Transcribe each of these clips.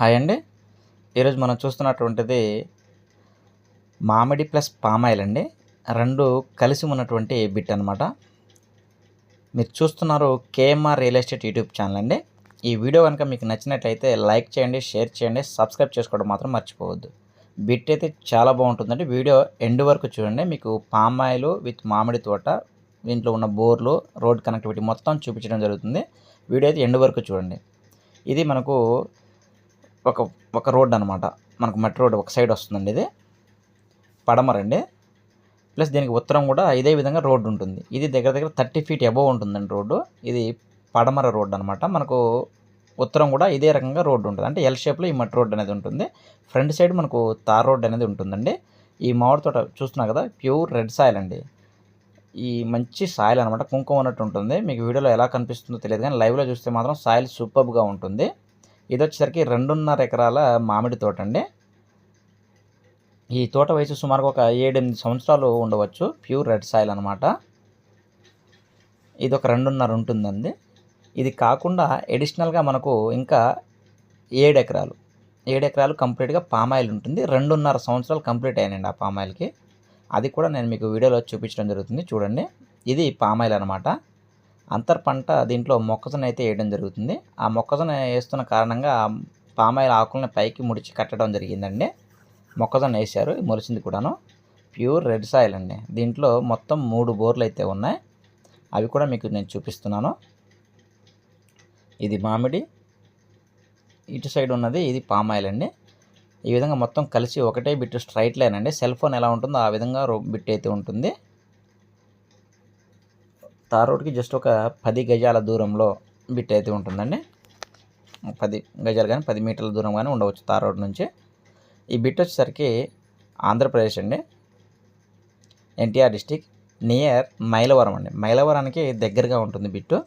Hi అండి. ఈరోజు మనం చూస్తున్నటువంటిది మామిడి ప్లస్ పామాయిల్ అండి. 2 కలిసి ఉన్నటువంటి బిట్ అనమాట. మీరు చూస్తున్నారు KMR real estate YouTube channel అండి. ఈ వీడియో కనుక మీకు నచ్చినట్లయితే లైక్ చేయండి, షేర్ చేయండి, సబ్స్క్రైబ్ చేసుకోవడం మాత్రం మర్చిపోవద్దు. బిట్ అయితే చాలా బాగుంటుందండి. వీడియో ఎండ్ వరకు చూడండి. మీకు పామాయిల్ విత్ మామిడి తోట, దీంట్లో ఉన్న బోర్లు, రోడ్ కనెక్టివిటీ మొత్తం చూపించడం జరుగుతుంది. వీడియో అయితే ఎండ్ వరకు చూడండి. ఇది మనకు ఒక రోడ్ అనమాట. మనకు మట్టి రోడ్ ఒక సైడ్ వస్తుందండి. ఇది పడమరండి. ప్లస్ దీనికి ఉత్తరం కూడా ఇదే విధంగా రోడ్డు ఉంటుంది. ఇది దగ్గర 30 ఫీట్ అబోవ్ ఉంటుందండి రోడ్డు. ఇది పడమర రోడ్డు అనమాట. మనకు ఉత్తరం కూడా ఇదే రకంగా రోడ్డు ఉంటుంది. అంటే ఎల్ షేప్లో ఈ మట్టి రోడ్డు అనేది ఉంటుంది. ఫ్రంట్ సైడ్ మనకు తార్ రోడ్డు అనేది ఉంటుందండి. ఈ మామిడి తోట చూస్తున్నా కదా, ప్యూర్ రెడ్ సాయిల్ అండి. ఈ మంచి సాయిల్ అనమాట. కుంకుమ ఉన్నట్టు ఉంటుంది. మీకు వీడియోలో ఎలా కనిపిస్తుందో తెలియదు, కానీ లైవ్లో చూస్తే మాత్రం సాయిల్ సూపర్గా ఉంటుంది. ఇది వచ్చేసరికి 2.5 ఎకరాల మామిడి తోట అండి. ఈ తోట వయసు సుమారుగా ఒక 7-8 సంవత్సరాలు ఉండవచ్చు. ప్యూర్ రెడ్ సాయిల్ అనమాట. ఇది ఒక 2.5 ఉంటుందండి. ఇది కాకుండా ఎడిషనల్గా మనకు ఇంకా 7 ఎకరాలు కంప్లీట్గా పామాయిల్ ఉంటుంది. 2.5 సంవత్సరాలు కంప్లీట్ అయినాయండి ఆ పామాయిల్కి. అది కూడా నేను మీకు వీడియోలో చూపించడం జరుగుతుంది, చూడండి. ఇది పామాయిల్ అనమాట. అంతర్ పంట దీంట్లో మొక్కజొన్న అయితే వేయడం జరుగుతుంది. ఆ మొక్కజొన్న వేస్తున్న కారణంగా పామాయిల్ ఆకులను పైకి ముడిచి కట్టడం జరిగిందండి. మొక్కజొన్న వేశారు, మొలిచింది కూడాను. ప్యూర్ రెడ్ సాయిల్ అండి. దీంట్లో మొత్తం 3 బోర్లు అయితే ఉన్నాయి. అవి కూడా మీకు నేను చూపిస్తున్నాను. ఇది మామిడి, ఇటు సైడ్ ఉన్నది ఇది పామాయిల్ అండి. ఈ విధంగా మొత్తం కలిసి ఒకటే బిట్ స్ట్రైట్ లైన్ అండి. సెల్ ఫోన్ ఎలా ఉంటుందో ఆ విధంగా బిట్ అయితే ఉంటుంది. తార్ రోడ్కి జస్ట్ ఒక 10 గజాల దూరంలో బిట్ అయితే ఉంటుందండి. 10 గజాలు కానీ 10 మీటర్ల దూరం కానీ ఉండవచ్చు తార్ రోడ్ నుంచి. ఈ బిట్ వచ్చేసరికి ఆంధ్రప్రదేశ్ అండి, ఎన్టీఆర్ డిస్టిక్, నియర్ మైలవరం అండి. మైలవరానికి దగ్గరగా ఉంటుంది బిట్టు.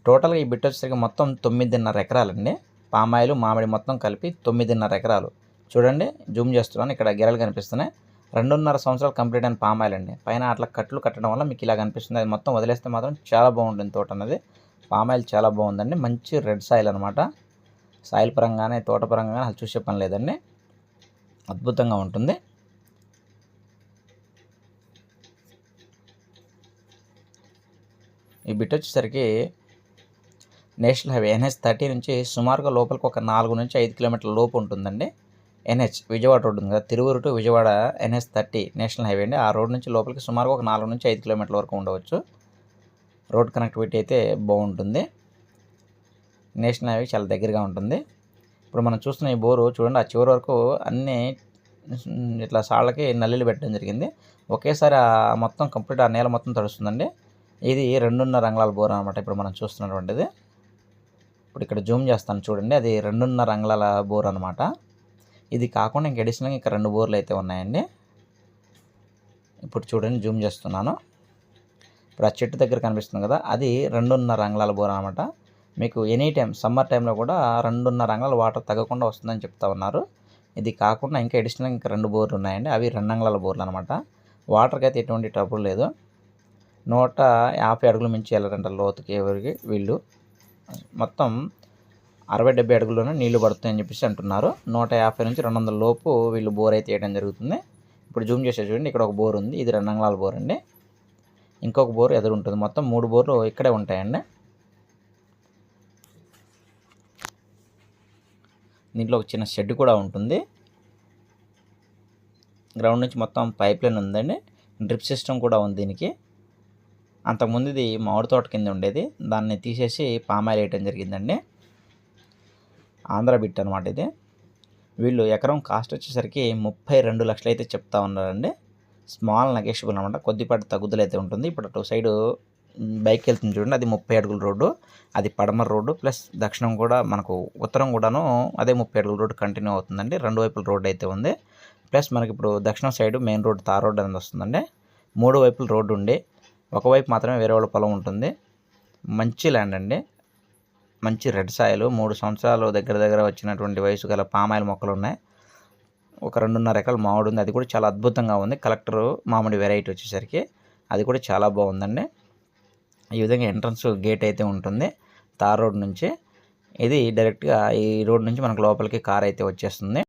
టోటల్గా ఈ బిట్ వచ్చేసరికి మొత్తం 9.5 ఎకరాలండి. పామాయిల్ మామిడి మొత్తం కలిపి 9.5 ఎకరాలు. చూడండి, జూమ్ చేస్తున్నాను, ఇక్కడ గెరలు కనిపిస్తున్నాయి. 2.5 సంవత్సరాలు కంప్లీట్ అయిన పామాయిల్ అండి. పైన అట్లా కట్లు కట్టడం వల్ల మీకు ఇలా కనిపిస్తుంది. అది మొత్తం వదిలేస్తే మాత్రం చాలా బాగుంటుంది తోట అనేది. పామాయిల్ చాలా బాగుందండి. మంచి రెడ్ సాయిల్ అనమాట. సాయిల్ పరంగానే తోట పరంగానే అసలు చూసే పని లేదండి. అద్భుతంగా ఉంటుంది. ఈ బిట్ వచ్చేసరికి నేషనల్ హైవే NH-30 నుంచి సుమారుగా లోపలికి ఒక 4 నుంచి 5 కిలోమీటర్ల లోపు ఉంటుందండి. NH విజయవాడ రోడ్డు ఉంది కదా, Tiruvuru to Vijayawada NH-30 national highway అండి. ఆ రోడ్ నుంచి లోపలికి సుమారుగా ఒక 4 నుంచి 5 కిలోమీటర్ల వరకు ఉండవచ్చు. రోడ్ కనెక్టివిటీ అయితే బాగుంటుంది. నేషనల్ హైవే చాలా దగ్గరగా ఉంటుంది. ఇప్పుడు మనం చూస్తున్న ఈ బోరు చూడండి, ఆ చివరి వరకు అన్నీ ఇట్లా సాళ్ళకి నల్లిలు పెట్టడం జరిగింది. ఒకేసారి మొత్తం కంప్లీట్ ఆ నేల మొత్తం తడుస్తుందండి. ఇది 2.5 అంగుళాల బోర్ అనమాట. ఇప్పుడు మనం చూస్తున్నటువంటిది, ఇప్పుడు ఇక్కడ జూమ్ చేస్తాను చూడండి, అది 2.5 అంగుళాల బోర్ అనమాట. ఇది కాకుండా ఇంక అడిషనల్గా ఇంకా 2 బోర్లు అయితే ఉన్నాయండి. ఇప్పుడు చూడండి, జూమ్ చేస్తున్నాను. ఇప్పుడు ఆ చెట్టు దగ్గర కనిపిస్తుంది కదా, అది 2.5 అంగుళాల బోర్ అనమాట. మీకు ఎనీ టైం సమ్మర్ టైంలో కూడా 2.5 అంగుళాల వాటర్ తగ్గకుండా వస్తుందని చెప్తా ఉన్నారు. ఇది కాకుండా ఇంకా అడిషనల్గా ఇంకా 2 బోర్లు ఉన్నాయండి. అవి 2 అంగుళాల బోర్లు అనమాట. వాటర్కి అయితే ఎటువంటి ట్రబుల్ లేదు. 150 అడుగుల మించి వెళ్ళరంట లోతుకి ఎవరికి వీళ్ళు. మొత్తం 60-70 అడుగుల్లోనే నీళ్లు పడుతాయని చెప్పేసి అంటున్నారు. 150 నుంచి 200 లోపు వీళ్ళు బోర్ అయితే వేయడం జరుగుతుంది. ఇప్పుడు జూమ్ చేసే చూడండి, ఇక్కడ ఒక బోర్ ఉంది. ఇది 2 అంగుళాల బోర్ అండి. ఇంకొక బోర్ ఎదురు ఉంటుంది. మొత్తం 3 బోర్లు ఇక్కడే ఉంటాయండి. దీంట్లో ఒక చిన్న షెడ్ కూడా ఉంటుంది. గ్రౌండ్ నుంచి మొత్తం పైప్ లైన్ ఉందండి. డ్రిప్ సిస్టమ్ కూడా ఉంది దీనికి. అంతకుముందు ఇది మామిడి తోట కింద ఉండేది, దాన్ని తీసేసి పామాయిల్ వేయటం జరిగిందండి. ఆంధ్ర బిట్ అనమాట ఇది. వీళ్ళు ఎకరం కాస్ట్ వచ్చేసరికి 32 లక్షలు అయితే చెప్తా ఉన్నారండి. స్మాల్ నెగోషియబుల్ అనమాట. కొద్దిపాటి తగ్గుదల అయితే ఉంటుంది. ఇప్పుడు అటు సైడు బైక్ వెళ్తుంది చూడండి, అది 30 అడుగుల రోడ్డు. అది పడమర రోడ్డు ప్లస్ దక్షిణం కూడా మనకు ఉత్తరం కూడాను అదే 30 అడుగుల రోడ్డు కంటిన్యూ అవుతుందండి. 2 వైపుల రోడ్డు అయితే ఉంది. ప్లస్ మనకి ఇప్పుడు దక్షిణం side main road tar road అనేది వస్తుందండి. 3 వైపుల రోడ్డు ఉండి ఒకవైపు మాత్రమే వేరే వాళ్ళ పొలం ఉంటుంది. మంచి ల్యాండ్ అండి. మంచి రెడ్ సాయిల్. 3 సంవత్సరాలు దగ్గర వచ్చినటువంటి వయసు గల పామాయిల్ మొక్కలు ఉన్నాయి. ఒక 2.5 ఎకరాల మామిడి ఉంది. అది కూడా చాలా అద్భుతంగా ఉంది. కలెక్టర్ మామిడి వెరైటీ వచ్చేసరికి అది కూడా చాలా బాగుందండి. ఈ విధంగా ఎంట్రన్స్ గేట్ అయితే ఉంటుంది తార్ రోడ్ నుంచి. ఇది డైరెక్ట్‌గా ఈ రోడ్ నుంచి మనకు లోపలికి కార్ అయితే వచ్చేస్తుంది.